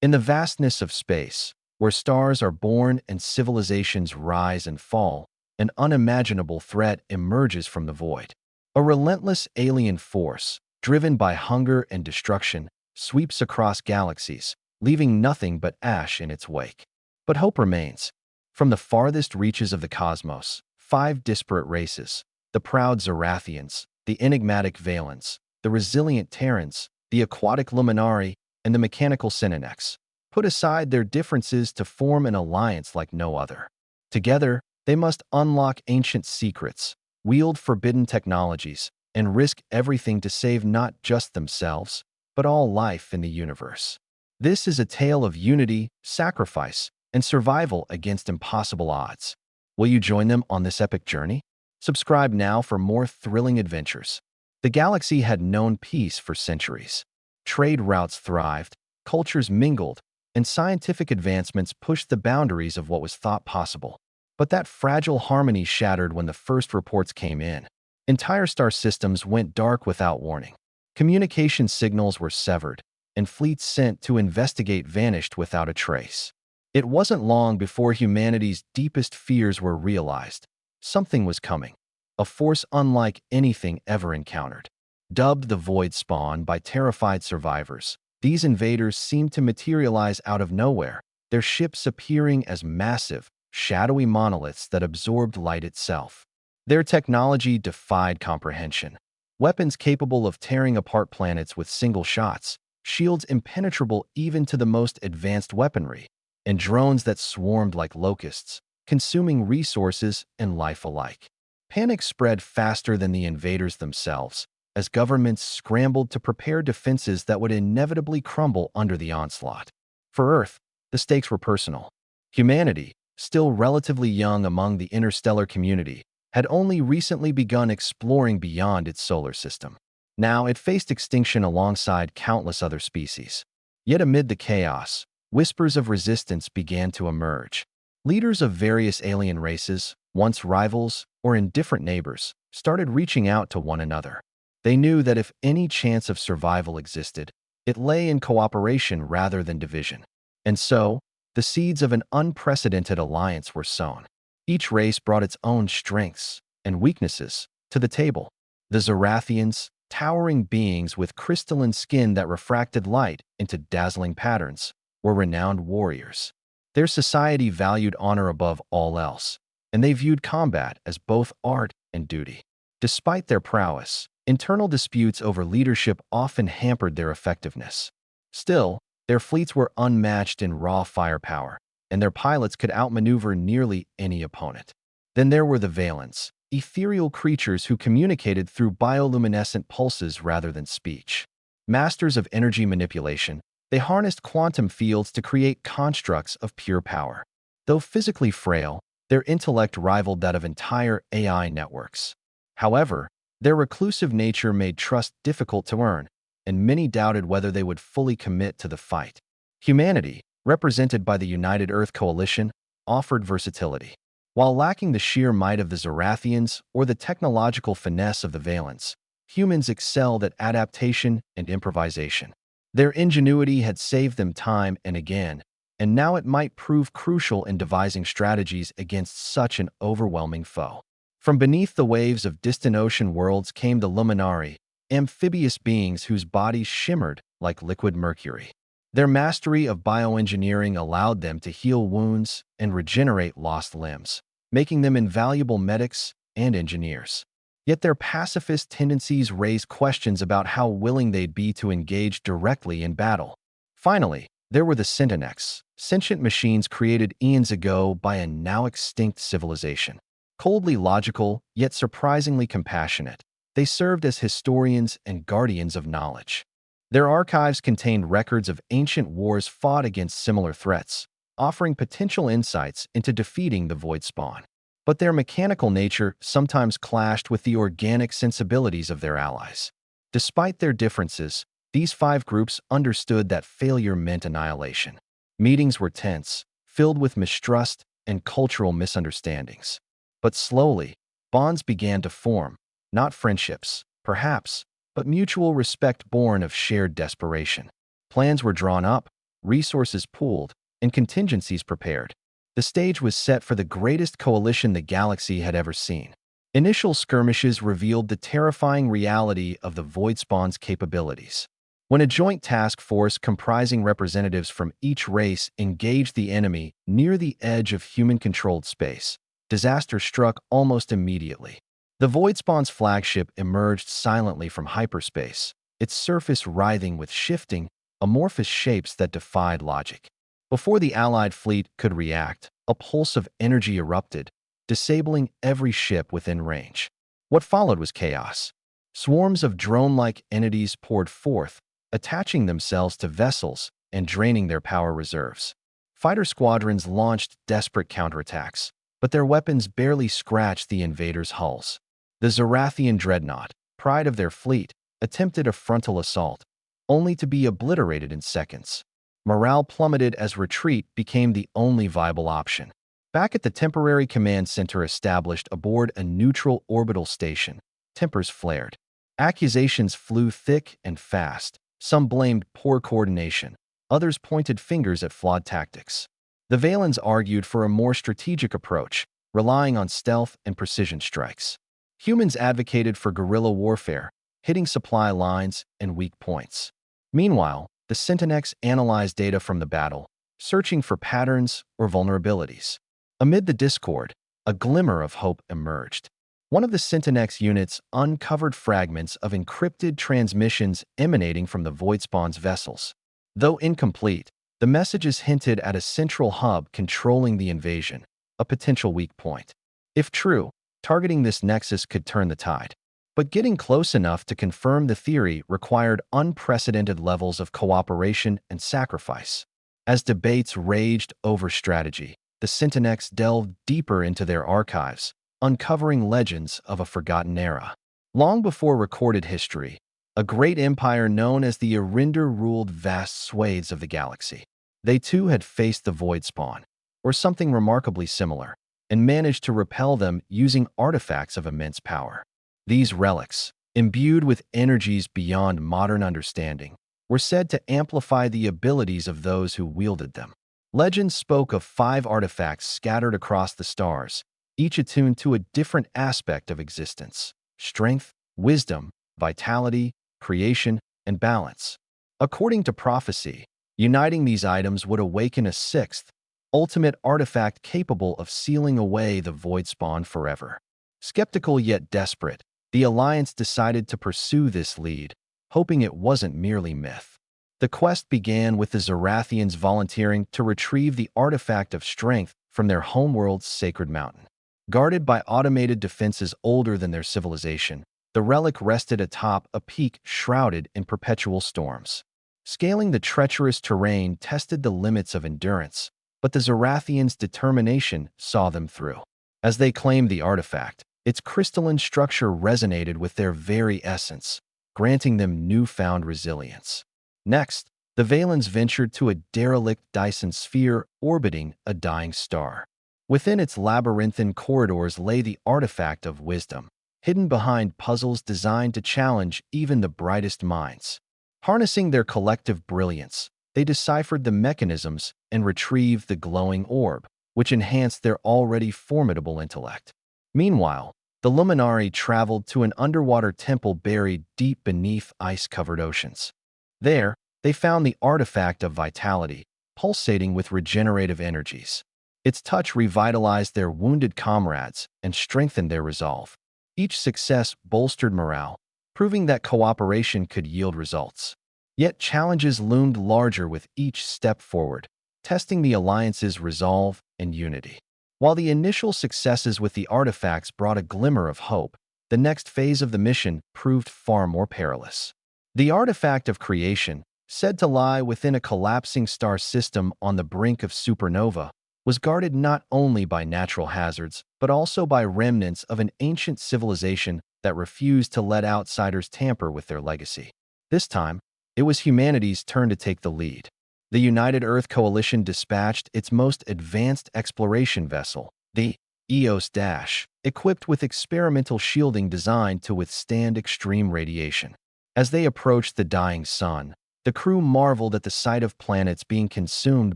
In the vastness of space, where stars are born and civilizations rise and fall, an unimaginable threat emerges from the void. A relentless alien force, driven by hunger and destruction, sweeps across galaxies, leaving nothing but ash in its wake. But hope remains. From the farthest reaches of the cosmos, five disparate races, the proud Zarathians, the enigmatic Valens, the resilient Terrans, the aquatic Luminari, and the mechanical Synanx, put aside their differences to form an alliance like no other. Together, they must unlock ancient secrets, wield forbidden technologies, and risk everything to save not just themselves, but all life in the universe. This is a tale of unity, sacrifice, and survival against impossible odds. Will you join them on this epic journey? Subscribe now for more thrilling adventures. The galaxy had known peace for centuries. Trade routes thrived, cultures mingled, and scientific advancements pushed the boundaries of what was thought possible. But that fragile harmony shattered when the first reports came in. Entire star systems went dark without warning. Communication signals were severed, and fleets sent to investigate vanished without a trace. It wasn't long before humanity's deepest fears were realized. Something was coming, a force unlike anything ever encountered. Dubbed the Void Spawn by terrified survivors, these invaders seemed to materialize out of nowhere, their ships appearing as massive, shadowy monoliths that absorbed light itself. Their technology defied comprehension. Weapons capable of tearing apart planets with single shots, shields impenetrable even to the most advanced weaponry, and drones that swarmed like locusts, consuming resources and life alike. Panic spread faster than the invaders themselves, as governments scrambled to prepare defenses that would inevitably crumble under the onslaught. For Earth, the stakes were personal. Humanity, still relatively young among the interstellar community, had only recently begun exploring beyond its solar system. Now it faced extinction alongside countless other species. Yet amid the chaos, whispers of resistance began to emerge. Leaders of various alien races, once rivals or indifferent neighbors, started reaching out to one another. They knew that if any chance of survival existed, it lay in cooperation rather than division. And so, the seeds of an unprecedented alliance were sown. Each race brought its own strengths and weaknesses to the table. The Zarathians, towering beings with crystalline skin that refracted light into dazzling patterns, were renowned warriors. Their society valued honor above all else, and they viewed combat as both art and duty. Despite their prowess, internal disputes over leadership often hampered their effectiveness. Still, their fleets were unmatched in raw firepower, and their pilots could outmaneuver nearly any opponent. Then there were the Valens, ethereal creatures who communicated through bioluminescent pulses rather than speech. Masters of energy manipulation, they harnessed quantum fields to create constructs of pure power. Though physically frail, their intellect rivaled that of entire AI networks. However, their reclusive nature made trust difficult to earn, and many doubted whether they would fully commit to the fight. Humanity, represented by the United Earth Coalition, offered versatility. While lacking the sheer might of the Zarathians or the technological finesse of the Valens, humans excelled at adaptation and improvisation. Their ingenuity had saved them time and again, and now it might prove crucial in devising strategies against such an overwhelming foe. From beneath the waves of distant ocean worlds came the Luminari, amphibious beings whose bodies shimmered like liquid mercury. Their mastery of bioengineering allowed them to heal wounds and regenerate lost limbs, making them invaluable medics and engineers. Yet their pacifist tendencies raised questions about how willing they'd be to engage directly in battle. Finally, there were the Synanx, sentient machines created eons ago by a now extinct civilization. Coldly logical, yet surprisingly compassionate, they served as historians and guardians of knowledge. Their archives contained records of ancient wars fought against similar threats, offering potential insights into defeating the Void Spawn. But their mechanical nature sometimes clashed with the organic sensibilities of their allies. Despite their differences, these five groups understood that failure meant annihilation. Meetings were tense, filled with mistrust and cultural misunderstandings. But slowly, bonds began to form, not friendships, perhaps, but mutual respect born of shared desperation. Plans were drawn up, resources pooled, and contingencies prepared. The stage was set for the greatest coalition the galaxy had ever seen. Initial skirmishes revealed the terrifying reality of the Void Spawn's capabilities. When a joint task force comprising representatives from each race engaged the enemy near the edge of human-controlled space, disaster struck almost immediately. The Void Spawn's flagship emerged silently from hyperspace, its surface writhing with shifting, amorphous shapes that defied logic. Before the Allied fleet could react, a pulse of energy erupted, disabling every ship within range. What followed was chaos. Swarms of drone-like entities poured forth, attaching themselves to vessels and draining their power reserves. Fighter squadrons launched desperate counterattacks, but their weapons barely scratched the invaders' hulls. The Zarathian dreadnought, pride of their fleet, attempted a frontal assault, only to be obliterated in seconds. Morale plummeted as retreat became the only viable option. Back at the temporary command center established aboard a neutral orbital station, tempers flared. Accusations flew thick and fast. Some blamed poor coordination. Others pointed fingers at flawed tactics. The Valens argued for a more strategic approach, relying on stealth and precision strikes. Humans advocated for guerrilla warfare, hitting supply lines and weak points. Meanwhile, the Syntanex analyzed data from the battle, searching for patterns or vulnerabilities. Amid the discord, a glimmer of hope emerged. One of the Syntanex units uncovered fragments of encrypted transmissions emanating from the Void Spawn's vessels. Though incomplete, the messages hinted at a central hub controlling the invasion, a potential weak point. If true, targeting this nexus could turn the tide. But getting close enough to confirm the theory required unprecedented levels of cooperation and sacrifice. As debates raged over strategy, the Syntanex delved deeper into their archives, uncovering legends of a forgotten era. Long before recorded history, a great empire known as the Arinder ruled vast swathes of the galaxy. They too had faced the Void Spawn, or something remarkably similar, and managed to repel them using artifacts of immense power. These relics, imbued with energies beyond modern understanding, were said to amplify the abilities of those who wielded them. Legends spoke of 5 artifacts scattered across the stars, each attuned to a different aspect of existence: strength, wisdom, vitality, creation, and balance. According to prophecy, uniting these items would awaken a 6th, ultimate artifact capable of sealing away the Void Spawn forever. Skeptical yet desperate, the Alliance decided to pursue this lead, hoping it wasn't merely myth. The quest began with the Zarathians volunteering to retrieve the artifact of strength from their homeworld's sacred mountain. Guarded by automated defenses older than their civilization, the relic rested atop a peak shrouded in perpetual storms. Scaling the treacherous terrain tested the limits of endurance, but the Zarathians' determination saw them through. As they claimed the artifact, its crystalline structure resonated with their very essence, granting them newfound resilience. Next, the Valens ventured to a derelict Dyson sphere orbiting a dying star. Within its labyrinthine corridors lay the artifact of wisdom, hidden behind puzzles designed to challenge even the brightest minds. Harnessing their collective brilliance, they deciphered the mechanisms and retrieved the glowing orb, which enhanced their already formidable intellect. Meanwhile, the Luminari traveled to an underwater temple buried deep beneath ice-covered oceans. There, they found the artifact of vitality, pulsating with regenerative energies. Its touch revitalized their wounded comrades and strengthened their resolve. Each success bolstered morale, proving that cooperation could yield results. Yet challenges loomed larger with each step forward, testing the Alliance's resolve and unity. While the initial successes with the artifacts brought a glimmer of hope, the next phase of the mission proved far more perilous. The artifact of creation, said to lie within a collapsing star system on the brink of supernova, was guarded not only by natural hazards, but also by remnants of an ancient civilization that refused to let outsiders tamper with their legacy. This time, it was humanity's turn to take the lead. The United Earth Coalition dispatched its most advanced exploration vessel, the EOS-, equipped with experimental shielding designed to withstand extreme radiation. As they approached the dying sun, The crew marveled at the sight of planets being consumed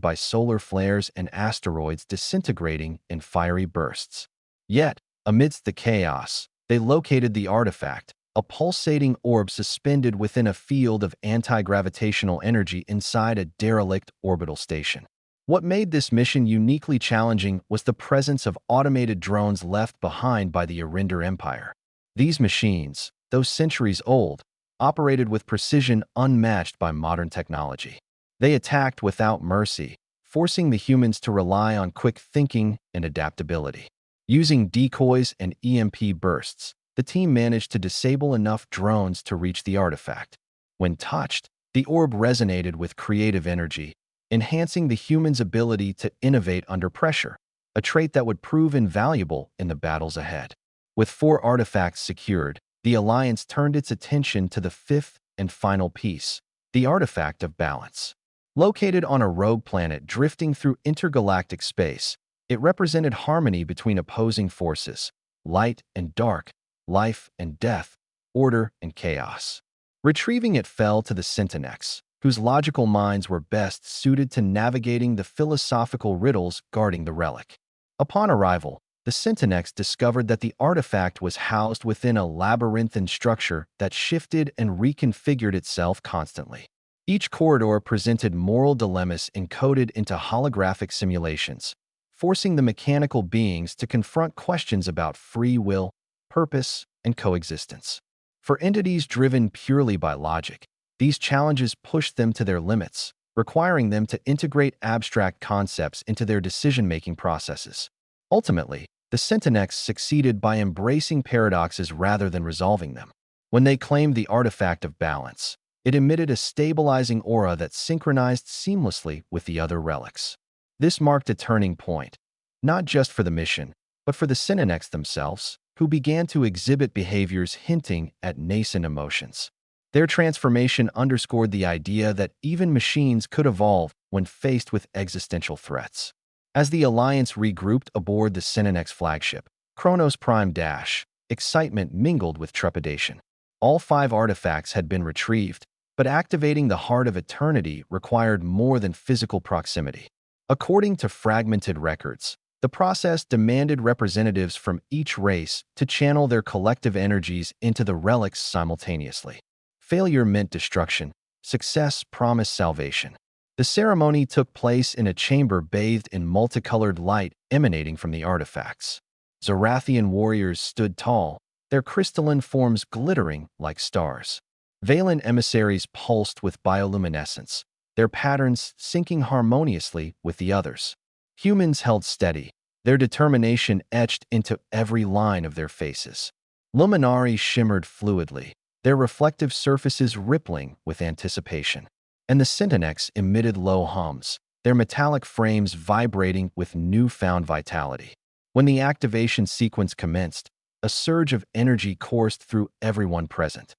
by solar flares and asteroids disintegrating in fiery bursts. Yet, amidst the chaos, they located the artifact, a pulsating orb suspended within a field of anti-gravitational energy inside a derelict orbital station. What made this mission uniquely challenging was the presence of automated drones left behind by the Arinder Empire. These machines, though centuries old, operated with precision unmatched by modern technology. They attacked without mercy, forcing the humans to rely on quick thinking and adaptability. Using decoys and EMP bursts, the team managed to disable enough drones to reach the artifact. When touched, the orb resonated with creative energy, enhancing the humans' ability to innovate under pressure, a trait that would prove invaluable in the battles ahead. With 4 artifacts secured, the Alliance turned its attention to the 5th and final piece, the Artifact of Balance. Located on a rogue planet drifting through intergalactic space, it represented harmony between opposing forces, light and dark, life and death, order and chaos. Retrieving it fell to the Syntanex, whose logical minds were best suited to navigating the philosophical riddles guarding the relic. Upon arrival, the Syntanex discovered that the artifact was housed within a labyrinthine structure that shifted and reconfigured itself constantly. Each corridor presented moral dilemmas encoded into holographic simulations, forcing the mechanical beings to confront questions about free will, purpose, and coexistence. For entities driven purely by logic, these challenges pushed them to their limits, requiring them to integrate abstract concepts into their decision-making processes. Ultimately, the Syntanex succeeded by embracing paradoxes rather than resolving them. When they claimed the artifact of balance, it emitted a stabilizing aura that synchronized seamlessly with the other relics. This marked a turning point, not just for the mission, but for the Syntanex themselves, who began to exhibit behaviors hinting at nascent emotions. Their transformation underscored the idea that even machines could evolve when faced with existential threats. As the Alliance regrouped aboard the Syntanex flagship, Kronos Prime Dash, excitement mingled with trepidation. All 5 artifacts had been retrieved, but activating the Heart of Eternity required more than physical proximity. According to fragmented records, the process demanded representatives from each race to channel their collective energies into the relics simultaneously. Failure meant destruction. Success promised salvation. The ceremony took place in a chamber bathed in multicolored light emanating from the artifacts. Zorathian warriors stood tall, their crystalline forms glittering like stars. Valen emissaries pulsed with bioluminescence, their patterns syncing harmoniously with the others. Humans held steady, their determination etched into every line of their faces. Luminari shimmered fluidly, their reflective surfaces rippling with anticipation. And the Syntanex emitted low hums, their metallic frames vibrating with newfound vitality. When the activation sequence commenced, a surge of energy coursed through everyone present.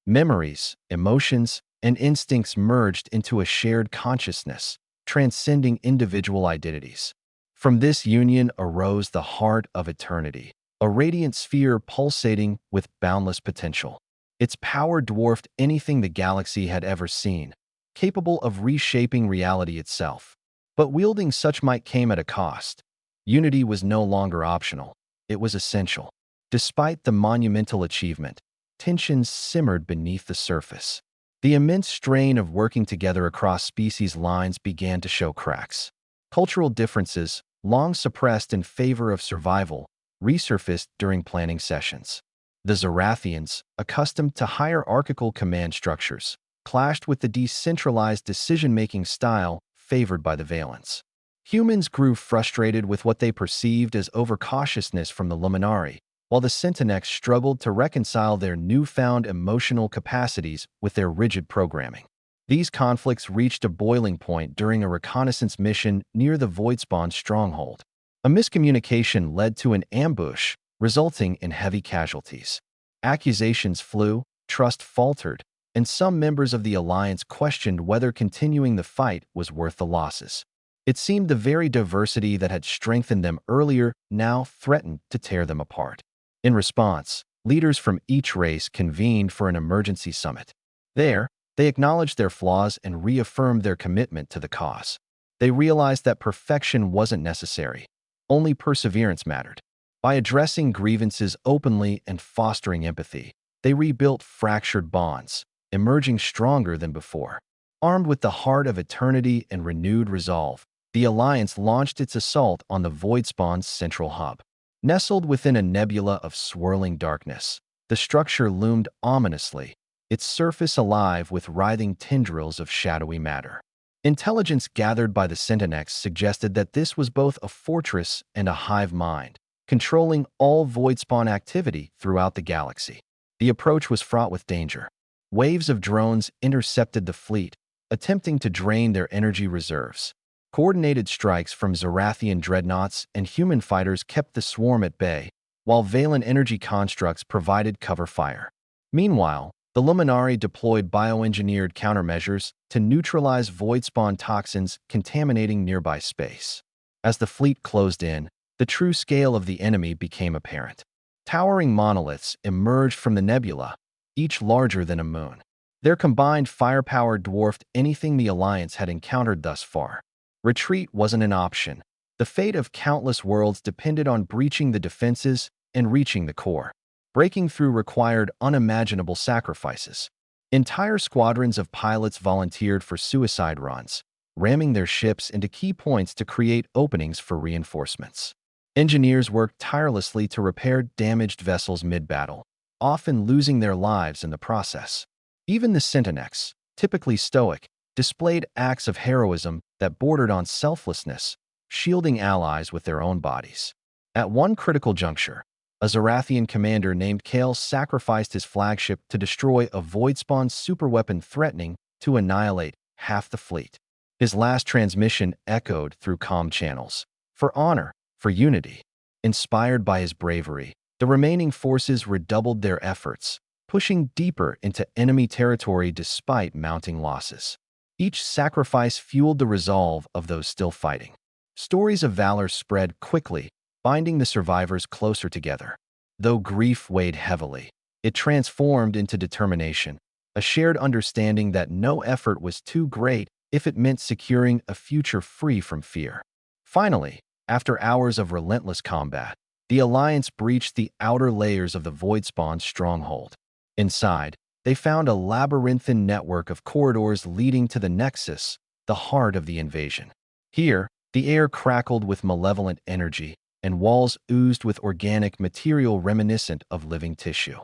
Memories, emotions, and instincts merged into a shared consciousness, transcending individual identities. From this union arose the Heart of Eternity, a radiant sphere pulsating with boundless potential. Its power dwarfed anything the galaxy had ever seen, capable of reshaping reality itself. But wielding such might came at a cost. Unity was no longer optional, it was essential. Despite the monumental achievement, tensions simmered beneath the surface. The immense strain of working together across species lines began to show cracks. Cultural differences, long suppressed in favor of survival, resurfaced during planning sessions. The Zorathians, accustomed to hierarchical command structures, clashed with the decentralized decision-making style favored by the Valens. Humans grew frustrated with what they perceived as overcautiousness from the Luminari, while the Syntanex struggled to reconcile their newfound emotional capacities with their rigid programming. These conflicts reached a boiling point during a reconnaissance mission near the Voidspawn stronghold. A miscommunication led to an ambush, resulting in heavy casualties. Accusations flew, trust faltered, and some members of the Alliance questioned whether continuing the fight was worth the losses. It seemed the very diversity that had strengthened them earlier now threatened to tear them apart. In response, leaders from each race convened for an emergency summit. There, They acknowledged their flaws and reaffirmed their commitment to the cause. They realized that perfection wasn't necessary. Only perseverance mattered. By addressing grievances openly and fostering empathy, they rebuilt fractured bonds, emerging stronger than before. Armed with the heart of eternity and renewed resolve, the Alliance launched its assault on the Voidspawn's central hub. Nestled within a nebula of swirling darkness, the structure loomed ominously, its surface alive with writhing tendrils of shadowy matter. Intelligence gathered by the Sentinex suggested that this was both a fortress and a hive mind, controlling all Voidspawn activity throughout the galaxy. The approach was fraught with danger. Waves of drones intercepted the fleet, attempting to drain their energy reserves. Coordinated strikes from Zarathian dreadnoughts and human fighters kept the swarm at bay, while Valen energy constructs provided cover fire. Meanwhile, the Luminari deployed bioengineered countermeasures to neutralize Voidspawn toxins contaminating nearby space. As the fleet closed in, the true scale of the enemy became apparent. Towering monoliths emerged from the nebula, each larger than a moon. Their combined firepower dwarfed anything the Alliance had encountered thus far. Retreat wasn't an option. The fate of countless worlds depended on breaching the defenses and reaching the core. Breaking through required unimaginable sacrifices. Entire squadrons of pilots volunteered for suicide runs, ramming their ships into key points to create openings for reinforcements. Engineers worked tirelessly to repair damaged vessels mid-battle, often losing their lives in the process. Even the Sentinex, typically stoic, displayed acts of heroism that bordered on selflessness, shielding allies with their own bodies. At one critical juncture, a Zarathian commander named Kale sacrificed his flagship to destroy a Voidspawn superweapon threatening to annihilate half the fleet. His last transmission echoed through comm channels. For honor, for unity. Inspired by his bravery, the remaining forces redoubled their efforts, pushing deeper into enemy territory despite mounting losses. Each sacrifice fueled the resolve of those still fighting. Stories of valor spread quickly, binding the survivors closer together. Though grief weighed heavily, it transformed into determination, a shared understanding that no effort was too great if it meant securing a future free from fear. Finally, after hours of relentless combat, the Alliance breached the outer layers of the Voidspawn stronghold. Inside, they found a labyrinthine network of corridors leading to the Nexus, the heart of the invasion. Here, the air crackled with malevolent energy, and walls oozed with organic material reminiscent of living tissue.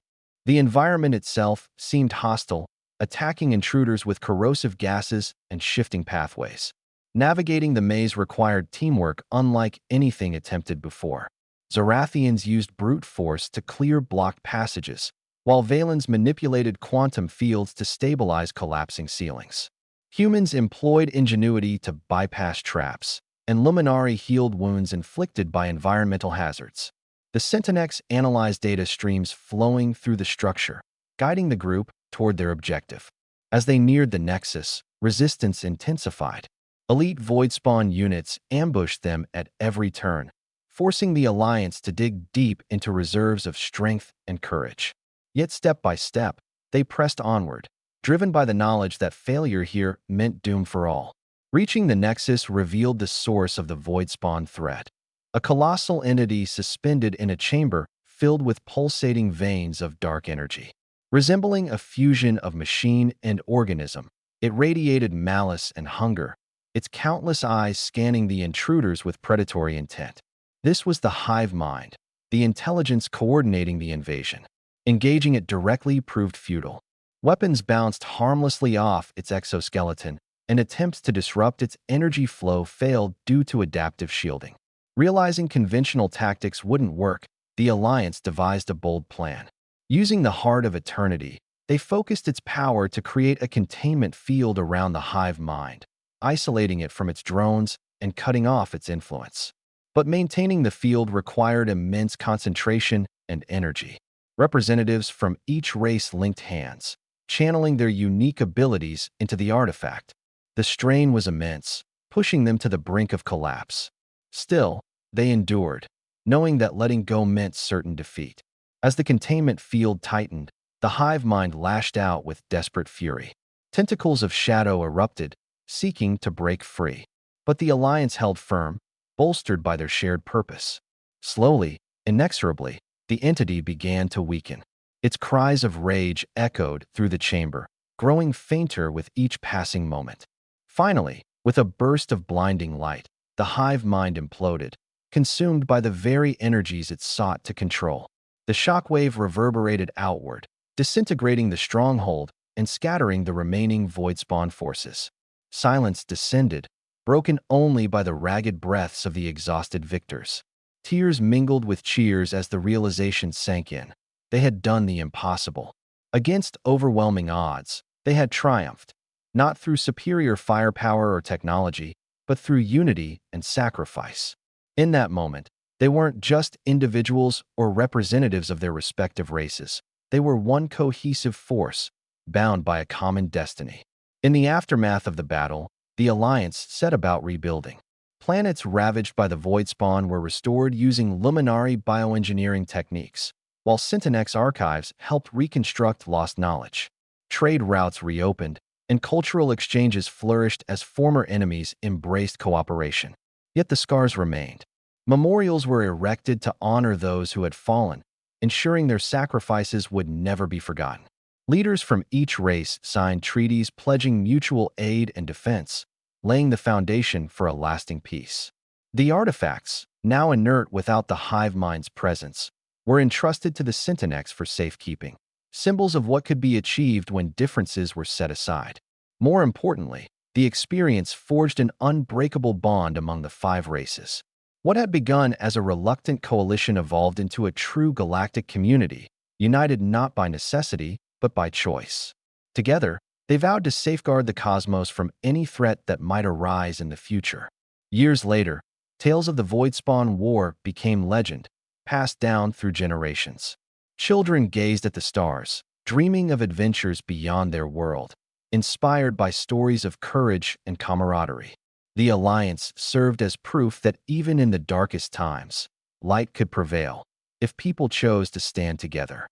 The environment itself seemed hostile, attacking intruders with corrosive gases and shifting pathways. Navigating the maze required teamwork unlike anything attempted before. Zarathians used brute force to clear blocked passages, while Valens manipulated quantum fields to stabilize collapsing ceilings. Humans employed ingenuity to bypass traps, and Luminari healed wounds inflicted by environmental hazards. The Sentinex analyzed data streams flowing through the structure, guiding the group toward their objective. As they neared the Nexus, resistance intensified. Elite Voidspawn units ambushed them at every turn, forcing the Alliance to dig deep into reserves of strength and courage. Yet step by step, they pressed onward, driven by the knowledge that failure here meant doom for all. Reaching the Nexus revealed the source of the Voidspawn threat. A colossal entity suspended in a chamber filled with pulsating veins of dark energy. Resembling a fusion of machine and organism, it radiated malice and hunger, its countless eyes scanning the intruders with predatory intent. This was the hive mind, the intelligence coordinating the invasion. Engaging it directly proved futile. Weapons bounced harmlessly off its exoskeleton, and attempts to disrupt its energy flow failed due to adaptive shielding. Realizing conventional tactics wouldn't work, the Alliance devised a bold plan. Using the heart of eternity, they focused its power to create a containment field around the hive mind, isolating it from its drones and cutting off its influence. But maintaining the field required immense concentration and energy. Representatives from each race linked hands, channeling their unique abilities into the artifact. The strain was immense, pushing them to the brink of collapse. Still, they endured, knowing that letting go meant certain defeat. As the containment field tightened, the hive mind lashed out with desperate fury. Tentacles of shadow erupted, seeking to break free. But the alliance held firm, bolstered by their shared purpose. Slowly, inexorably, the entity began to weaken. Its cries of rage echoed through the chamber, growing fainter with each passing moment. Finally, with a burst of blinding light, the hive mind imploded, consumed by the very energies it sought to control. The shockwave reverberated outward, disintegrating the stronghold and scattering the remaining void spawn forces. Silence descended, broken only by the ragged breaths of the exhausted victors. Tears mingled with cheers as the realization sank in. They had done the impossible. Against overwhelming odds, they had triumphed, not through superior firepower or technology, but through unity and sacrifice. In that moment, they weren't just individuals or representatives of their respective races. They were one cohesive force, bound by a common destiny. In the aftermath of the battle, the Alliance set about rebuilding. Planets ravaged by the void spawn were restored using luminary bioengineering techniques, while Syntanex archives helped reconstruct lost knowledge. Trade routes reopened, and cultural exchanges flourished as former enemies embraced cooperation. Yet the scars remained. Memorials were erected to honor those who had fallen, ensuring their sacrifices would never be forgotten. Leaders from each race signed treaties pledging mutual aid and defense, laying the foundation for a lasting peace. The artifacts, now inert without the hive mind's presence, were entrusted to the Syntanex for safekeeping, symbols of what could be achieved when differences were set aside. More importantly, the experience forged an unbreakable bond among the five races. What had begun as a reluctant coalition evolved into a true galactic community, united not by necessity, but by choice. Together, they vowed to safeguard the cosmos from any threat that might arise in the future. Years later, tales of the Void Spawn War became legend, passed down through generations. Children gazed at the stars, dreaming of adventures beyond their world, inspired by stories of courage and camaraderie. The Alliance served as proof that even in the darkest times, light could prevail if people chose to stand together.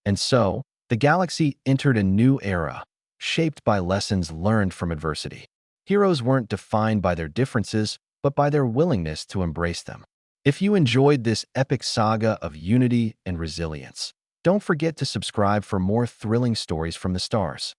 And so, the galaxy entered a new era, shaped by lessons learned from adversity. Heroes weren't defined by their differences, but by their willingness to embrace them. If you enjoyed this epic saga of unity and resilience, don't forget to subscribe for more thrilling stories from the stars.